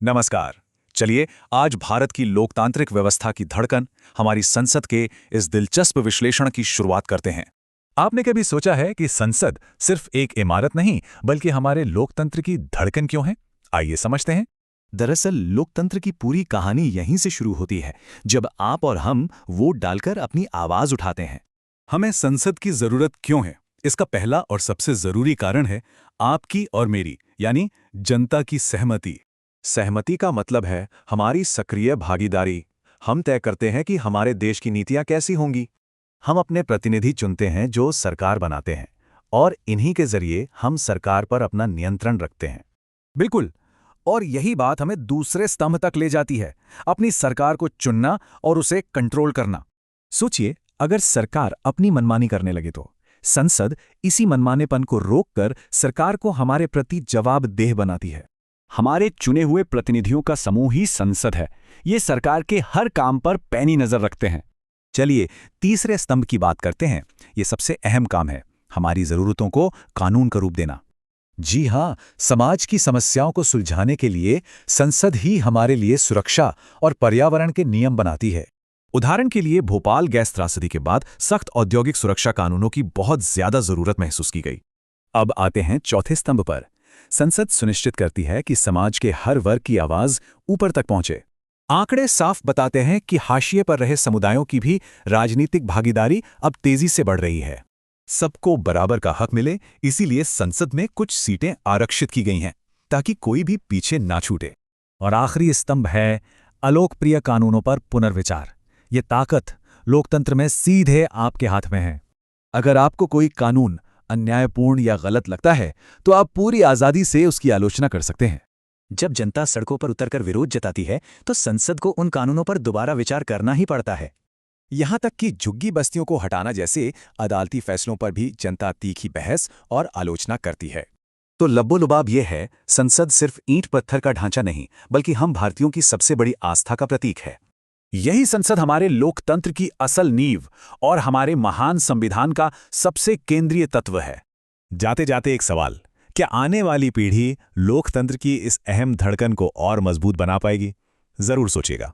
नमस्कार। चलिए आज भारत की लोकतांत्रिक व्यवस्था की धड़कन हमारी संसद के इस दिलचस्प विश्लेषण की शुरुआत करते हैं। आपने कभी सोचा है कि संसद सिर्फ एक इमारत नहीं बल्कि हमारे लोकतंत्र की धड़कन क्यों है? आइए समझते हैं। दरअसल लोकतंत्र की पूरी कहानी यहीं से शुरू होती है, जब आप और हम वोट डालकर अपनी आवाज उठाते हैं। हमें संसद की जरूरत क्यों है? इसका पहला और सबसे जरूरी कारण है आपकी और मेरी यानी जनता की सहमति। सहमति का मतलब है हमारी सक्रिय भागीदारी। हम तय करते हैं कि हमारे देश की नीतियां कैसी होंगी। हम अपने प्रतिनिधि चुनते हैं जो सरकार बनाते हैं, और इन्हीं के जरिए हम सरकार पर अपना नियंत्रण रखते हैं। बिल्कुल। और यही बात हमें दूसरे स्तंभ तक ले जाती है, अपनी सरकार को चुनना और उसे कंट्रोल करना। सोचिए, अगर सरकार अपनी मनमानी करने लगे तो संसद इसी मनमानेपन को रोककर सरकार को हमारे प्रति जवाबदेह बनाती है। हमारे चुने हुए प्रतिनिधियों का समूह ही संसद है। ये सरकार के हर काम पर पैनी नजर रखते हैं। चलिए तीसरे स्तंभ की बात करते हैं। ये सबसे अहम काम है, हमारी जरूरतों को कानून का रूप देना। जी हाँ, समाज की समस्याओं को सुलझाने के लिए संसद ही हमारे लिए सुरक्षा और पर्यावरण के नियम बनाती है। उदाहरण के लिए भोपाल गैस त्रासदी के बाद सख्त औद्योगिक सुरक्षा कानूनों की बहुत ज्यादा जरूरत महसूस की गई। अब आते हैं चौथे स्तंभ पर। संसद सुनिश्चित करती है कि समाज के हर वर्ग की आवाज ऊपर तक पहुंचे। आंकड़े साफ बताते हैं कि हाशिए पर रहे समुदायों की भी राजनीतिक भागीदारी अब तेजी से बढ़ रही है। सबको बराबर का हक मिले, इसीलिए संसद में कुछ सीटें आरक्षित की गई हैं ताकि कोई भी पीछे ना छूटे। और आखिरी स्तंभ है अलोकप्रिय कानूनों पर पुनर्विचार। ये ताकत लोकतंत्र में सीधे आपके हाथ में है। अगर आपको कोई कानून अन्यायपूर्ण या गलत लगता है तो आप पूरी आजादी से उसकी आलोचना कर सकते हैं। जब जनता सड़कों पर उतरकर विरोध जताती है तो संसद को उन कानूनों पर दोबारा विचार करना ही पड़ता है। यहां तक कि झुग्गी बस्तियों को हटाना जैसे अदालती फैसलों पर भी जनता तीखी बहस और आलोचना करती है। तो लब्बो-लुबाब यह है, संसद सिर्फ ईंट पत्थर का ढांचा नहीं बल्कि हम भारतीयों की सबसे बड़ी आस्था का प्रतीक है। यही संसद हमारे लोकतंत्र की असल नींव और हमारे महान संविधान का सबसे केंद्रीय तत्व है। जाते जाते एक सवाल, क्या आने वाली पीढ़ी लोकतंत्र की इस अहम धड़कन को और मजबूत बना पाएगी? जरूर सोचिएगा।